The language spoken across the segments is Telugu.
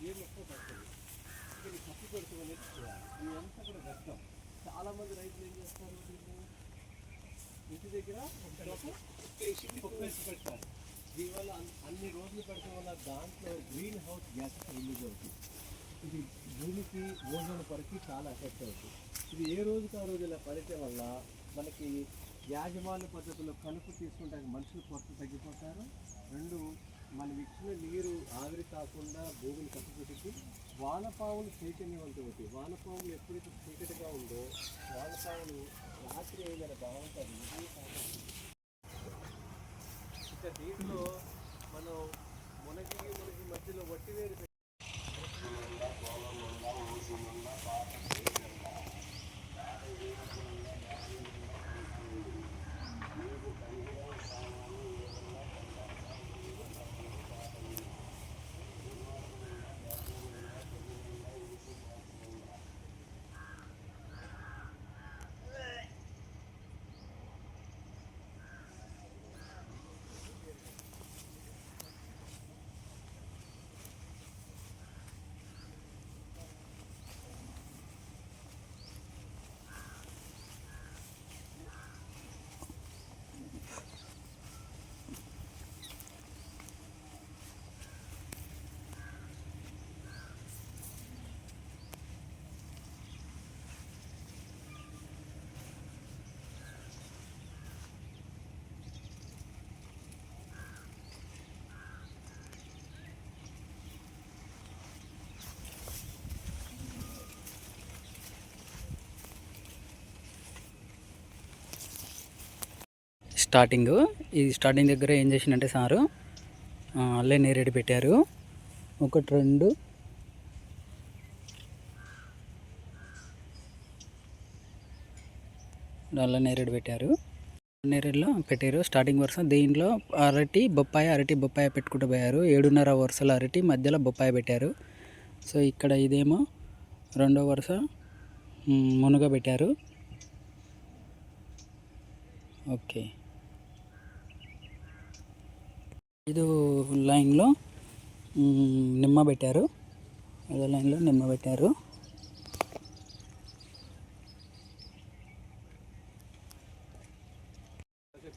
ఏం ఎక్కువ పడుతుంది ఇక్కడ కప్పి పెడతాం అనేది చేయాలి. ఇదంతా కూడా కష్టం. చాలామంది రైతులు ఏం చేస్తారు, దీన్ని ఇంటి దగ్గర కుప్పేసి పెడతారు. దీనివల్ల అన్ని రోజులు పెట్టడం వల్ల దాంట్లో గ్రీన్ హౌస్ గ్యాసెస్ రిలీజ్ అవుతుంది. ఇది భూమికి ఓజోన్ పొరకి చాలా ఎఫెక్ట్ అవుతుంది. ఇది ఏ రోజుకి ఆ రోజు ఇలా పడితే వల్ల మనకి యాజమాన్య పద్ధతిలో కలుపు తీసుకుంటానికి మనుషులు కొరత తగ్గిపోతారు. రెండు, మనం ఇచ్చిన నీరు ఆవిరి కాకుండా భూమిని కట్టుపెట్టి వానపాములు చైతన్యవంతం అవుతాయి. వానపాములు ఎప్పుడైతే చీకటిగా ఉందో వానపాములు రాత్రి ఏదైనా బాగుంటుంది. ఇంకా దీంట్లో మనం మునగి మధ్యలో వట్టి వేరు స్టార్టింగ్ దగ్గర ఏం చేసిందంటే సారు అల్లే నేరేడు పెట్టారు. ఒకటి రెండు అల్ల నేరేడు పెట్టారు. నేరేడులో పెట్టారు స్టార్టింగ్ వరుస. దీంట్లో అరటి బొప్పాయి పెట్టుకుంటూ పోయారు. 7.5 వరుసల అరటి, మధ్యలో బొప్పాయి పెట్టారు. సో ఇక్కడ ఇదేమో రెండో వరుస మునగ పెట్టారు. ఓకే, ఐదు లైన్లో నిమ్మ పెట్టారు.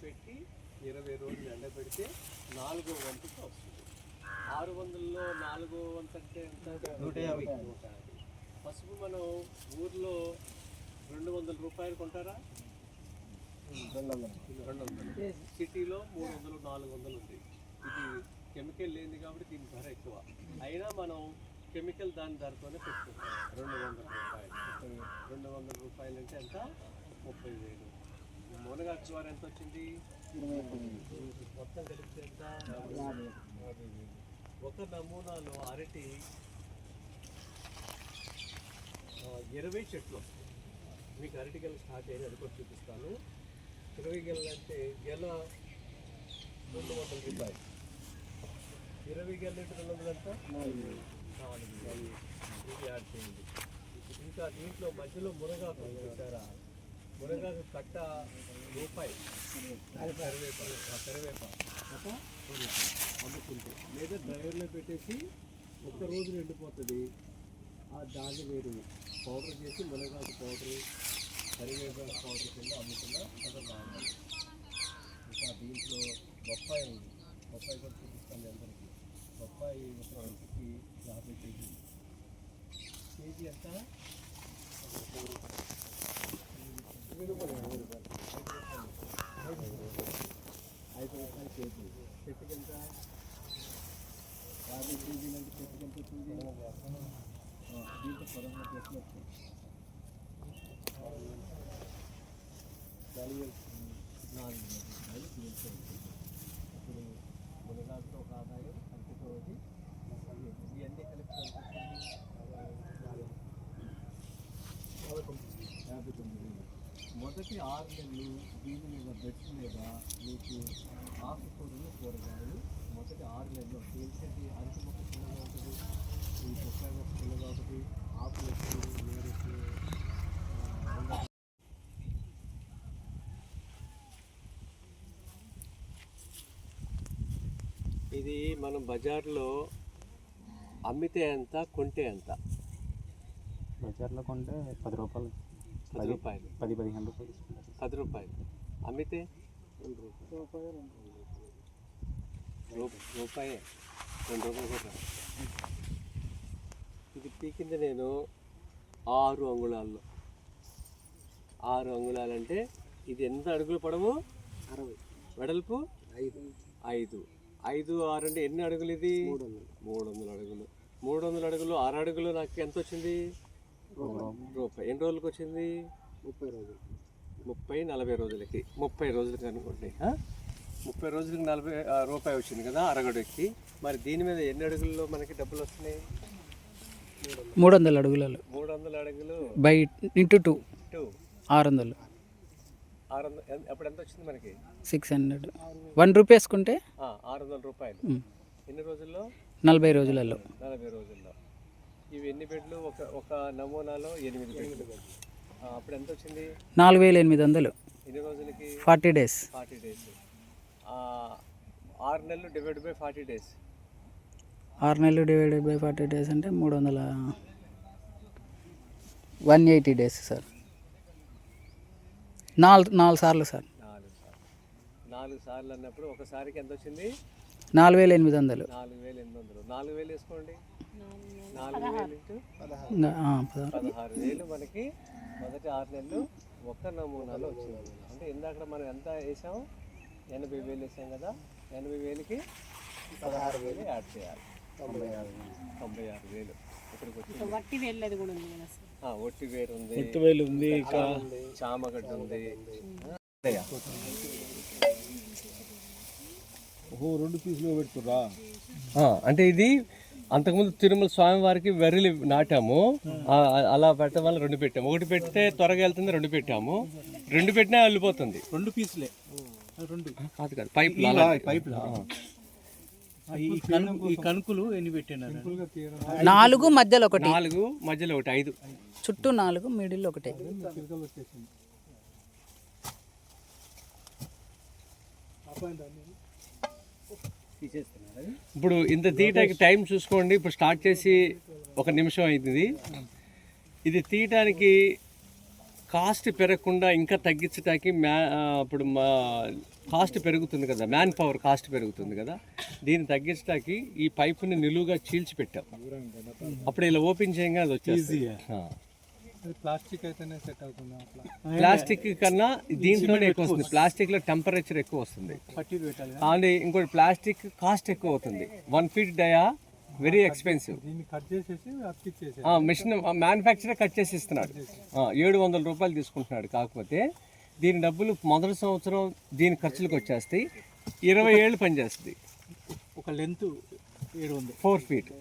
పెట్టి 20 రోజులు ఎండబెడితే 4వ వంతుకు వస్తుంది. 600లో 4వ వంతు అంటే ఎంత? 150. పసుపు మనం ఊర్లో 200 రూపాయలు కొంటారా? 200. సిటీలో 300, 400 ఉంది. ఇది కెమికల్ లేనిది కాబట్టి దీని ధర ఎక్కువ. అయినా మనం కెమికల్ దాని ధరతోనే పెట్టుకుంటాం. 200 రూపాయలు. 200 రూపాయలు అంటే ఎంత? 30,000. మునగాకు ద్వారా ఎంత వచ్చింది? 20. మొత్తం కలిపితే ఎంత? 50,000. ఒక నమూనాలో అరటి 20 చెట్లు వస్తాయి. మీకు అరటి గెల స్టార్ట్ అయ్యి అది కూడా చూపిస్తాను. 20 గెలలు అంటే గెల 200 రూపాయలు. 20 గెల 200 ఎంత? 4,000. ఇది యాడ్ చేయండి. ఇంకా దీంట్లో మధ్యలో మునగాకు చూసారా? మునగాకు కట్ట రూపాయి. కరివేపాకు అమ్ముకుంటే లేదా డ్రైవర్లో పెట్టేసి ఒక్క రోజు ఎండిపోతుంది. దాన్ని మీరు పౌడర్ చేసి మునగాకు పౌడరు, కరివేపాకు పౌడర్ కింద అమ్ముకున్నా అది బాగుంది. ఇంకా దీంట్లో బొప్పాయి ఉంది. బొప్పాయి కూడా చూపిస్తాను అందరికీ. బొప్పాయి ఒక రోజుకి 50 కేజీలు. కేజీ ఎంత? 5 రూపాయలు కేజీ. చెట్టుకి ఎంత? 50 కేజీలు అంటే చెట్టుకి ఎంత వచ్చింది? దీంట్లో 16 చెట్లు వస్తాయి. 4,000 దీంట్లో ఉంటుంది. ఇప్పుడు మునగాకుతో ఒక ఆదాయం, అంటితో ఒకటి, ఇవన్నీ కలిపి 59,000. మొదటి 6 నెలలు దీని మీద బెడ్స్ మీద మీకు ఆకుకూరలు, కూరగాయలు మొదటి 6 నెలలు ఏంటంటే అరటి మొక్క చిన్నగా ఉంటుంది, ఈ బొప్పాయి మొక్క చిన్నగా ఉంటుంది, ఆకులు ఎక్కువ, నీరు ఎక్కువ. ఇది మనం బజార్లో అమ్మితే ఎంత, కొంటే ఎంత? బజార్లో కొంటే 10 రూపాయలు, 10 రూపాయలు, 10-15 రూపాయలు. 10 రూపాయలు. అమ్మితే రూపాయే, 2 రూపాయలు కూడా రాదు. ఇది పీకింది నేను 6 అంగుళాల్లో. 6 అంగుళాలు అంటే ఇది ఎంత అడుగులు పొడవు? 60. వెడల్పు 5. 5, 6 అంటే ఎన్ని అడుగులు ఇది? 300 అడుగులు. 300 అడుగులు 6 అడుగులు నాకు ఎంత వచ్చింది? రూపాయి. ఎన్ని రోజులకి వచ్చింది? 30 రోజులు. 30-40 రోజులకి. 30 రోజులకి అనుకోండి. 30 రోజులకి 40 రూపాయి వచ్చింది కదా అరగడుకి. మరి దీని మీద ఎన్ని అడుగుల్లో మనకి డబ్బులు వస్తున్నాయి? 300 అడుగులలో 300 అడుగులు బై ఇంటూ 2 600. 600 అప్పుడు ఎంత వచ్చింది మనకి? 600. 1 రూపీ వేసుకుంటే 600 రూపాయలు. ఎన్ని రోజుల్లో? 40 రోజులలో. 40 రోజుల్లో. ఇవి ఎన్ని బెడ్లు? ఒక నమూనాలో 8 బెడ్లు. అప్పుడు ఎంత వచ్చింది? 4800. ఎన్ని రోజులకి? 40 డేస్. 40 డేస్. 6 నెలలు డివైడ్ బై 40 డేస్. 6 నెలలు డివైడెడ్ బై 40 డేస్ అంటే 180 డేస్ సార్. 4 సార్లు సార్. 4 సార్లు అన్నప్పుడు ఒకసారికి ఎంత వచ్చింది? 4800. 4800. 4000 వేసుకోండి. 4000 ఇంటూ 16,000 మనకి మొదటి 6 నెలలు ఒక్క నమూనాలో వచ్చింది. అంటే ఇందాక మనం ఎంత వేసాం? 80,000 వేసాం కదా. 80,000కి 16,000 యాడ్ చేయాలి. 96,000 ఇక్కడికి వచ్చింది. వట్టి వేలు కూడా ఉంది కదా సార్. ఒట్టి వేరు ఉంది, వేలు ఉంది, చామగడ్డ ఉంది. 2 పీసులు పెడుతురా. అంటే ఇది అంతకుముందు తిరుమల స్వామివారికి వెర్రిలు నాటాము. అలా పెట్టడం వల్ల 2 పెట్టాము. 1 పెడితే త్వరగా వెళ్తుంది, 2 పెట్టాము. 2 పెట్టినా వెళ్ళిపోతుంది. 2 పీసులే. కాదు కాదు, పైపులు. ఈ కణుకులు ఎన్ని పెట్టినారు? 4 మధ్యలో ఒకటి. 4 మధ్యలో ఒకటి, 5 చుట్టూ 4 మిడిల్ ఒకటే. ఇప్పుడు ఇంత తీయటానికి టైం చూసుకోండి. ఇప్పుడు స్టార్ట్ చేసి 1 నిమిషం అయింది. ఇది తీయటానికి కాస్ట్ పెరగకుండా ఇంకా తగ్గించడానికి ఇప్పుడు మా కాస్ట్ పెరుగుతుంది కదా, మ్యాన్ పవర్ కాస్ట్ పెరుగుతుంది కదా. దీన్ని తగ్గించడానికి ఈ పైపుని నిలువుగా చీల్చి పెట్టాం. అప్పుడు ఇలా ఓపెన్ చేయగా అది వచ్చేసి ప్లాస్టిక్ అయితేనే సెట్ అవుతుంది. ప్లాస్టిక్ కన్నా దీంట్లోనే ఎక్కువ వస్తుంది. ప్లాస్టిక్లో టెంపరేచర్ ఎక్కువ వస్తుంది. కానీ ఇంకోటి ప్లాస్టిక్ కాస్ట్ ఎక్కువ అవుతుంది. 1 feet dia very expensive. Machine manufacturer cut చేసి ఇస్తున్నాడు. 700 రూపాయలు తీసుకుంటున్నాడు. కాకపోతే దీని డబ్బులు మొదటి సంవత్సరం దీని ఖర్చులకు వచ్చేస్తాయి. 20 ఏళ్ళు పనిచేస్తుంది. ఒక లెంత్ 4 ఫీట్.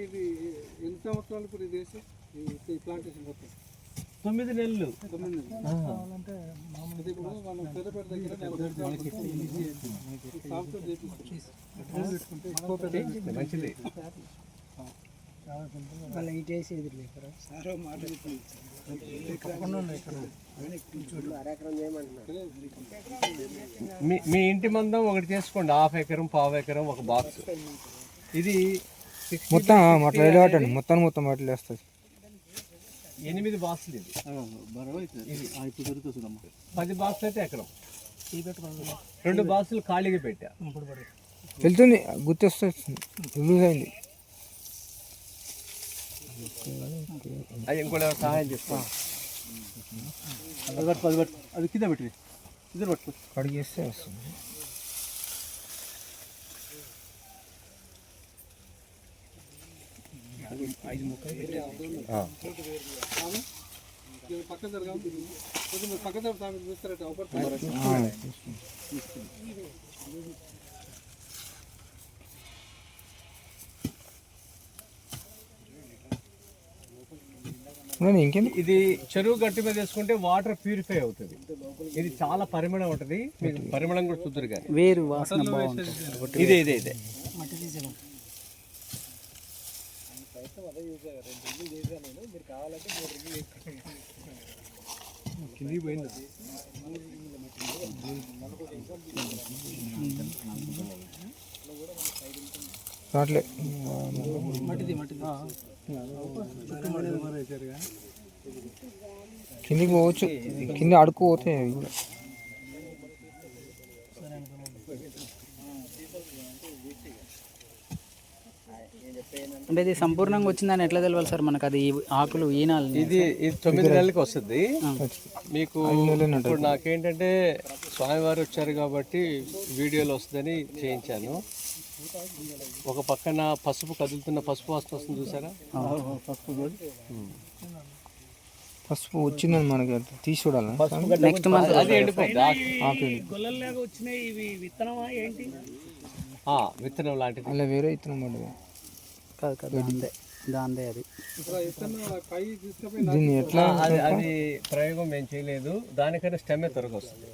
ఇది ఎన్ని సంవత్సరాలు ఇప్పుడు ఇది వేసి ఈ ప్లాంటేషన్ మొత్తం? 9 నెలలు. అంటే మామూలు ఇప్పుడు మనం పెద్దపేట దగ్గర మంచిది. మీ ఇంటి మందం ఒకటి చేసుకోండి. 1/2 ఎకరం, 1/4 ఎకరం, ఒక బాక్స్. ఇది మొత్తం మొత్తం వాటిలో వేస్తుంది. 8 బాక్సులు. ఇది 10 బాక్సులు అయితే ఎకరం. 2 బాక్సులు ఖాళీగా పెట్టా. వెళ్తుంది, గుర్తొస్తుంది, లూజ్ అయింది. అది ఇంకోటి సహాయం చేస్తాను. అది కింద పెట్టి ఇద్దరు పట్టుకో, కడిగేస్తే వస్తుంది. పక్కన చూస్తారట. ఇంకేంటి, ఇది చెరువు గట్టి మీద వేసుకుంటే వాటర్ ప్యూరిఫై అవుతుంది. ఇది చాలా పరిమళం ఉంటుంది. మీకు పరిమళం కూడా చూద్దరు కానీ వేరు వాసన బాగుంటుంది. ఇదే కిందికి పోయింది. రావట్లే. కిందికి పోవచ్చు, కింద అడుక్కు పోతే అవి కూడా. అంటే ఇది సంపూర్ణంగా వచ్చిందని ఎట్లా తెలియాలి సార్ మనకు? అది ఆకులు ఈనాలు ఇది 9 నెలలకి వస్తుంది మీకు. ఇప్పుడు నాకేంటంటే స్వామివారు వచ్చారు కాబట్టి వీడియోలో వస్తుందని చేయించాను. ఒక పక్కన పసుపు కదులుతున్న పసుపు వాసన వస్తుంది చూసారా? పసుపు వచ్చిందని మనకి తీసి చూడాలి. నెక్స్ట్ మంత్ అది ఎండిపోయింది. విత్తనం లాంటిది. అలా వేరే విత్తనం పడ్డది. కాదు దాందే అది. దీన్ని ఎట్లా అది ప్రయోగం మేము చేయలేదు. దానికన్నా స్టెమ్మే త్వరగా వస్తుంది.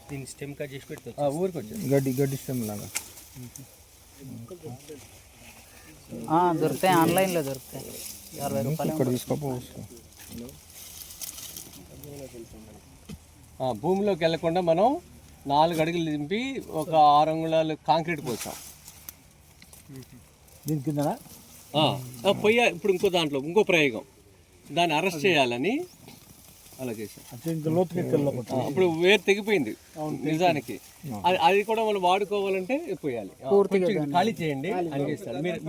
దీన్ని స్టెమ్ కట్ చేసి పెట్టి ఊరికి వచ్చింది. గడ్డి స్టెమ్ లాగా దొరుకుతాయి, ఆన్లైన్లో దొరుకుతాయి. 60 రూపాయలు ఇక్కడ తీసుకోపోవచ్చు. భూమిలోకి వెళ్ళకుండా మనం 4 అడుగులు దింపి ఒక 6 అంగుళాలు కాంక్రీట్ పోసాం దీని కింద. ఇప్పుడు ఇంకో దాంట్లో ఇంకో ప్రయోగం, దాన్ని అరెస్ట్ చేయాలని అలా చేసాం. ఇప్పుడు వేరు తెగిపోయింది నిజానికి. అది కూడా మనం వాడుకోవాలంటే పోయాలి. ఖాళీ చేయండి అని చేస్తారు మీరు.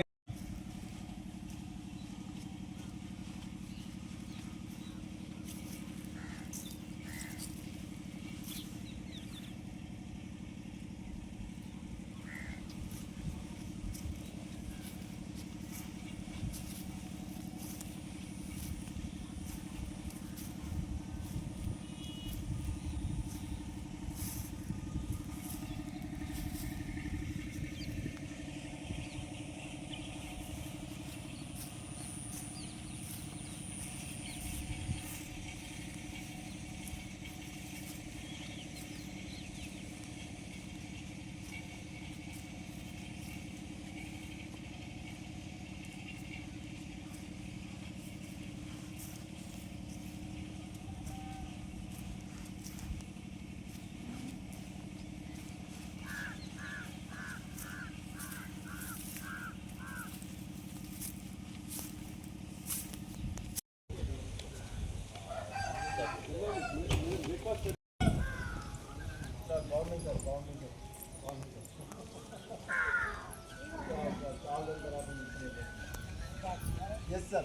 Yes, sir.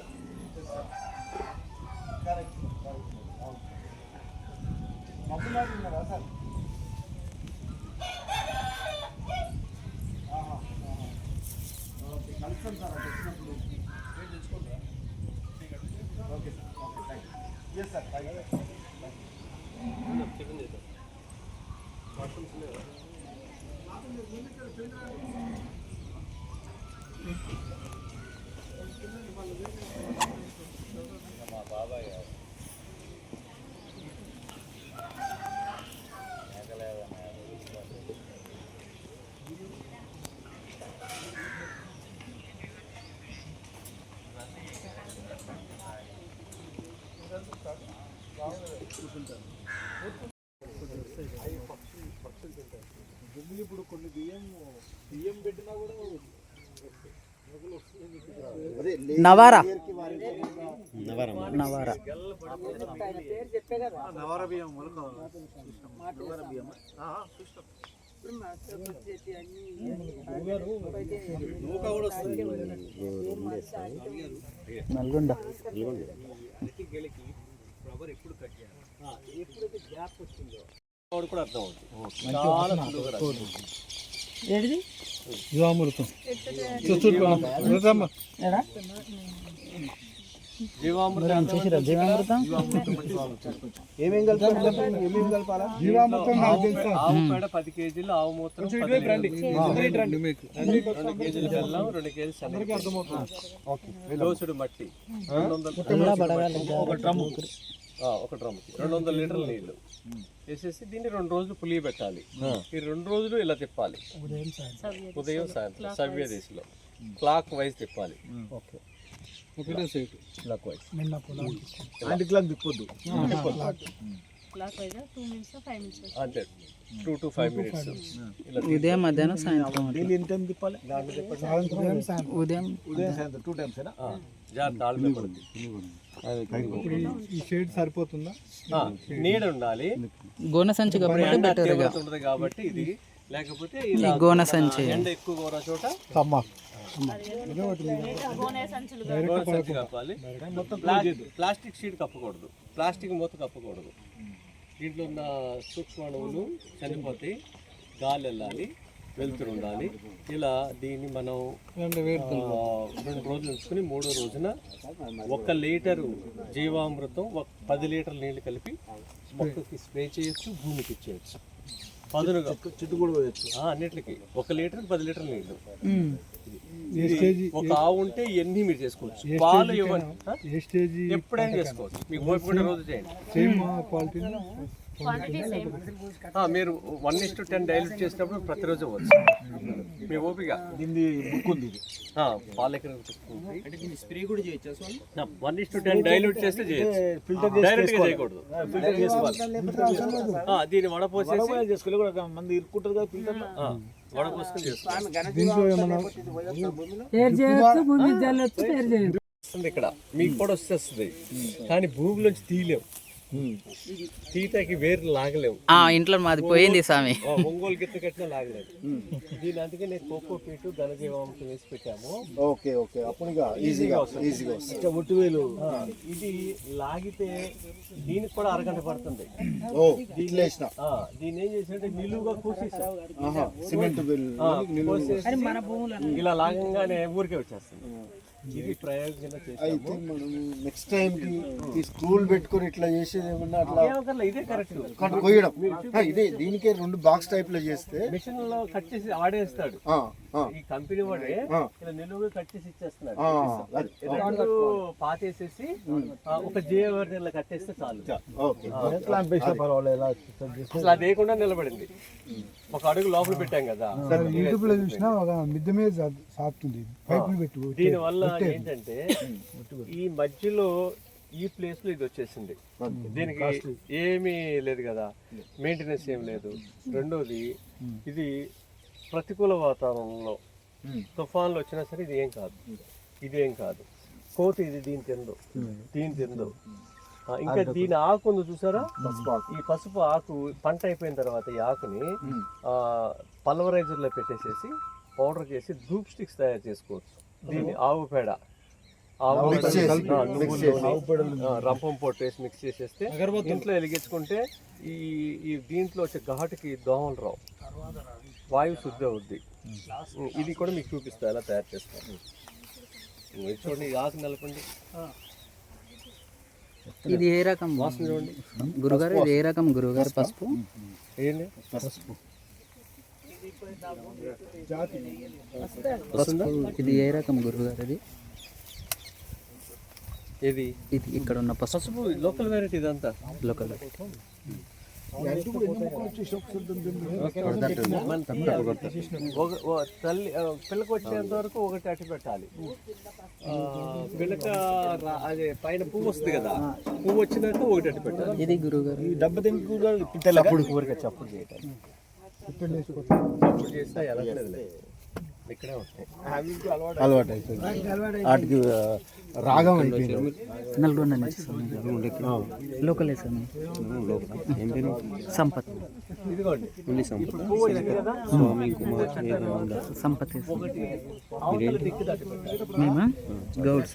Yes, sir. Correct. Correct. Sir. Okay. Concern, sir. Okay, sir. Okay, thank you. Yes, sir. Thank you. ఇప్పుడు కొన్ని బియ్యం పెట్టినా కూడా నవారా బియ్యం నల్గొండ ఎప్పుడు కట్ చేయాలి, ఎప్పుడైతే గ్యాప్ వచ్చిందో కూడా అర్థం అవుతుంది. చాలా ఏంటిది జీవామృతం ఏమేం కలపాలా? ఆవు పేడ 10 కేజీలు, ఆవు మూత్రం 2 కేజీలు బెల్లం, 2 కేజీలు లోసుడు మట్టి, 1 డ్రమ్ 200 లీటర్ల నీళ్లు వేసేసి దీన్ని 2 రోజులు పులియ పెట్టాలి. ఈ 2 రోజులు ఇలా తిప్పాలి, ఉదయం సాయంత్రం సవ్య దిశలో క్లాక్ వైజ్ తిప్పాలి. క్లాక్ వైజ్, యాంటీ క్లాక్ తిప్పొద్దు. క్లాక్ వైజ్ 2 minutes 5 minutes అంతే 2 to 5 minutes ఇలా ఉదయం మధ్యాహ్నం సాయంత్రం అట్లా. ఉదయం జాగ్రత్త తాళం మీద పడుతుంది. ఈ షేడ్ సరిపోతుందా? నీడ ఉండాలి, గోన సంచి కాబట్టి ఎండ బెటర్ ఇక. తీవ్రత ఉండదు కాబట్టి ఇది, లేకపోతే ఈ ఇలా గోన సంచి ఎండ ఎక్కువగా ఉన్న చోట గోనె సంచులు గోన సంచి కప్పాలి. ప్లాస్టిక్ షీట్ కప్పకూడదు, ప్లాస్టిక్ మూత కప్పకూడదు. దీంట్లో ఉన్న సూక్ష్మాణువులు చనిపోతాయి, గాలి వెళ్ళాలి, వెలుతురు ఉండాలి. ఇలా దీన్ని మనం 2 రోజులు ఉంచుకొని 3వ రోజున 1 లీటరు జీవామృతం 10 లీటర్ల నీళ్లు కలిపి మొక్కకి స్ప్రే చేయొచ్చు, భూమికి ఇచ్చేయచ్చు. పదునుగా చుట్టూ కూడా అన్నిటికి 1 లీటర్ 10 లీటర్ల నీళ్లు. ఒక ఆవు ఉంటే ఎన్ని మీరు చేసుకోవచ్చు. పాలు ఇవ్వండి, ఎప్పుడైనా చేసుకోవచ్చు, మీకు ఓపిక రోజు చేయండి. Quantity same. మీరు 1:10 డైల్యూట్ చేసినప్పుడు ప్రతిరోజు అవ్వచ్చు, మీ ఓపిక. పాలు ఎక్కడ స్ప్రే కూడా చేయొచ్చు. 1:10 డైల్యూట్ చేస్తే చేయొచ్చు, డైరెక్ట్ గా చేయకూడదు. దీన్ని వడపోసేసి మంది ఇరుక్కుంటారు కదా ఫిల్టర్, వడపోసుకొని చేసుకోవాలి. ఇక్కడ మీకు కూడా వస్తుంది, కానీ భూమిలోంచి తీయలేవు, తీతకి వేరు లాగలేవు. ఇంట్లో మాది పోయింది స్వామి. ఒంగోలు గిత్త కట్టినా లాగలేదు. దీని అందుకే నేను కోకో పీటు ఘనజీవాంశం వేసి పెట్టాము. ఓకే ఓకే, అప్పుడు ఈజీగా ఒట్టువేలు ఇది లాగితే దీనికి కూడా అరగంట పడుతుంది. దీన్ని ఏం చేసినట్టే నిలువుగా కోసేసాం, ఇలా లాగంగానే ఊరికే వచ్చేస్తుంది. ఇది ప్రయోజనం చేస్తాము. నెక్స్ట్ టైం కి స్కూల్ పెట్టుకొని ఇట్లా చేసేది ఏమన్నా అట్లా ఇదే కరెక్ట్ కొయ్యడం. ఇదే దీనికే 2 బాక్స్ టైప్ లో చేస్తే మిషన్ లో కట్ చేసి ఆడేస్తాడు. ఈ కంపెనీ వాడే ఇలా నిలువుగా కట్ చేసి ఇచ్చేస్తున్నాడు. పాతేసేసి ఒక జీవవర్ణిలా కట్టేస్తే చాలు. అసలు అది వేయకుండా నిలబడింది. ఒక అడుగు లోపల పెట్టాం కదా. యూట్యూబ్ లో చూసినా ఒక మిద్దె మీద సాగుతుంది. దీని వల్ల ఏంటంటే ఈ మధ్యలో ఈ ప్లేస్ లో ఇది వచ్చేసింది. దీనికి ఏమీ లేదు కదా, మెయింటెనెన్స్ ఏం లేదు. రెండోది ఇది ప్రతికూల వాతావరణంలో తుఫాన్లు వచ్చినా సరే ఇది ఏం కాదు. కోతి ఇది దీని తిందు. ఇంకా దీని ఆకు ఉంది చూసారా, ఈ పసుపు ఆకు పంట అయిపోయిన తర్వాత ఈ ఆకుని పల్వరైజర్ లో పెట్టేసేసి పౌడర్ చేసి ధూప్ స్టిక్స్ తయారు చేసుకోవచ్చు. దీన్ని ఆవు పేడ, రంపం పొట్టు వేసి మిక్స్ చేసేస్తే ఇంట్లో వెలిగించుకుంటే ఈ దీంట్లో వచ్చే ఘాటుకి దోమలు రావు, వాయువు శుద్ధి అవుద్ది. ఇది కూడా మీకు చూపిస్తా ఎలా తయారు చేస్తాను. చూడండి, ఈ ఆకు నలపండి. ఇది ఏ రకం వాసన చూడండి గురుగారు, ఇది ఏ రకం గురుగారు పసుపు? ఏంటి పసుపు, ఇది ఏ రకం గురుగారు? ఇది ఇక్కడ ఉన్న పసుపు లోకల్ వెరైటీ, ఇదంతా లోకల్. తల్లి పిల్లకి వచ్చేంత వరకు ఒకటి అట్టి పెట్టాలి. పిల్లక అదే పైన పువ్వు వస్తుంది కదా, పువ్వు వచ్చినాక ఒకటి అట్టి పెట్టాలి. ఇది గురుగారు చప్పుడు ఊరికే చప్పుడు చేయటాలి. చప్పుడు చేస్తే ఎలా ఇక్కడే ఉంటాయి, అలవాటు అయిపోయింది. వాటికి రాగం అయిపోయింది. నల్గొండ నుంచి లోకల్ సంపత్. ఇదిగోండి సంపత్ అవతల దిక్కు దాటి పెట్టాలి. మేమా గౌడ్స్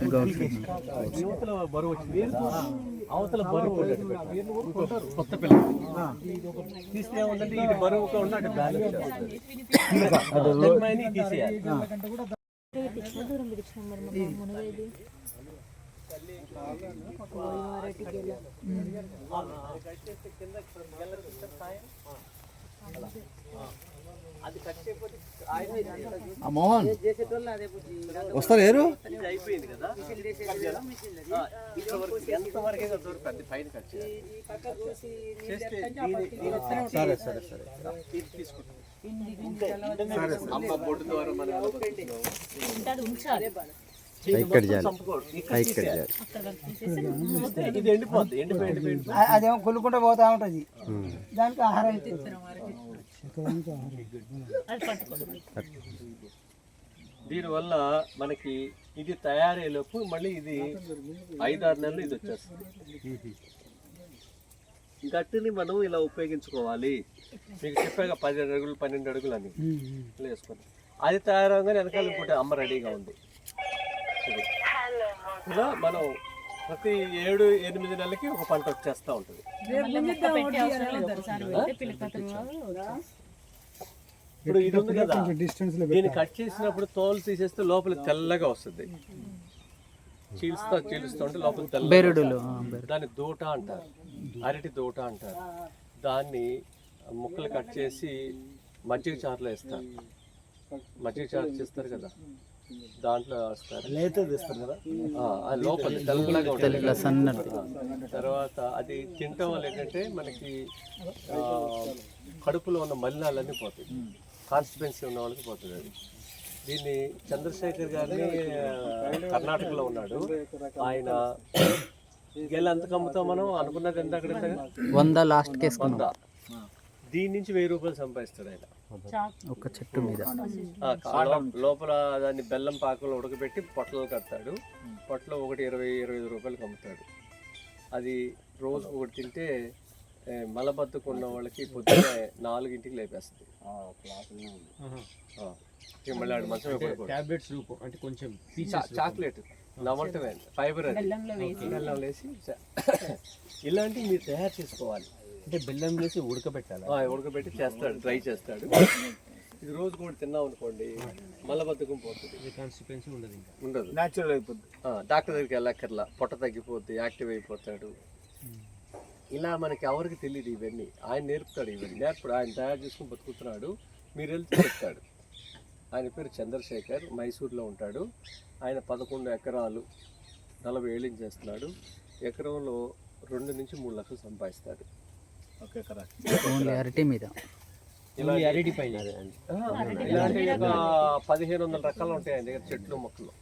యువతల బరువు వచ్చింది, అవతల బరువు కొత్త పిల్లలు తీస్తే ఏముందంటే ఇది బరువుగా ఉన్న అటు బ్యాలెన్స్ చేస్తుంది. తీసేయాలి. మోహన్ వస్తారు ఏరు అయిపోయింది కదా, ఎంతవరకే దొరుకుతుంది పైన కట్ చేయాలి. సరే సరే సరే తీసుకుంటాం. అమ్మ బొడ్డు ద్వారా మనం ఉంచాలి. చంపుకోడు. ఇక్కడ తీసేయాలి. ఇది ఎండిపోద్ది. ఎండిపోయి అదేమో కొలుకుంటూ పోతా ఉంటుంది, దానికి ఆహారం దీనివల్ల మనకి ఇది తయారయ్యేలోపు మళ్ళీ ఇది 5-6 నెలలు ఇది వచ్చేస్తుంది. గట్టిని మనం ఇలా ఉపయోగించుకోవాలి. మీకు చెప్పాక 10 అడుగులు 12 అడుగులు అని వేసుకొని అది తయారవగానే వెనకాల ఇంకోటి అమ్మ రెడీగా ఉంది. ఇది ఇలా మనం ప్రతి 7-8 నెలలకి ఒక పంట వచ్చేస్తూ ఉంటుంది. ఇప్పుడు ఇది ఉంది కదా, దీన్ని కట్ చేసినప్పుడు తోలు తీసేస్తే లోపల తెల్లగా వస్తుంది. చీలుస్తూ ఉంటే లోపల తెల్ల, దాన్ని దూట అంటారు, అరటి దూట అంటారు. దాన్ని ముక్కలు కట్ చేసి మజ్జిగ చారులో వేస్తారు. మజ్జిగ చారు చేస్తారు కదా, దాంట్లో వేస్తారు. లేతేస్తారు కదా, అది లోపల తెల్లగా ఉంటుంది. తర్వాత అది తినటం వల్ల ఏంటంటే మనకి కడుపులో ఉన్న మలినాలన్నీ పోతాయి. కాన్స్టిపెన్సీ ఉన్న వాళ్ళకి పోతుంది అది. దీన్ని చంద్రశేఖర్ గారిని కర్ణాటకలో ఉన్నాడు ఆయన. గెల ఎంత అమ్ముతాం మనం అనుకున్నది ఎంత? అక్కడ 100 లాస్ట్ కేసు 100. దీని నుంచి 1000 రూపాయలు సంపాదిస్తాడు ఆయన ఒక చెట్టు మీద. లోపల దాన్ని బెల్లం పాకలో ఉడకబెట్టి పొట్టలు కడతాడు. పొట్టలో ఒకటి 20-25 రూపాయలకి అమ్ముతాడు. అది రోజు ఒకటి తింటే మలబద్ధకు ఉన్న వాళ్ళకి పొద్దున్నే 4 లేపేస్తుంది. మళ్ళీ ఆడు మంచం టాబ్లెట్స్ రూపం అంటే కొంచెం చాక్లెట్ నవ్వటమే, ఫైబర్ అది బెల్లం వేసి ఇలాంటివి మీరు తయారు చేసుకోవాలి. అంటే బెల్లం వేసి ఉడకబెట్టి చేస్తాడు, ట్రై చేస్తాడు. ఇది రోజు కూడా తిన్నాం అనుకోండి మలబద్ధకం పోతుంది, కాన్స్టిపెన్సీ ఉండదు, న్యాచురల్ అయిపోతుంది. డాక్టర్ దగ్గరికి వెళ్ళక్కర్లా, పొట్ట తగ్గిపోద్ది, యాక్టివ్ అయిపోతాడు. ఇలా మనకి ఎవరికి తెలియదు ఇవన్నీ, ఆయన నేర్పుతాడు. ఇవన్నీ నేర్పుడు, ఆయన తయారు చేసుకుని బతుకుతున్నాడు. మీరు వెళ్తే చెప్తాడు. ఆయన పేరు చంద్రశేఖర్, మైసూర్లో ఉంటాడు. ఆయన 11 ఎకరాలు 40 ఏళ్ళు చేస్తున్నాడు. ఎకరంలో 2 నుంచి 3 లక్షలు సంపాదిస్తాడు. ఒక ఎకరా అరటి మీద. ఇలాంటి ఒక 1500 రకాలు ఉంటాయి ఆయన దగ్గర చెట్లు మొక్కలు.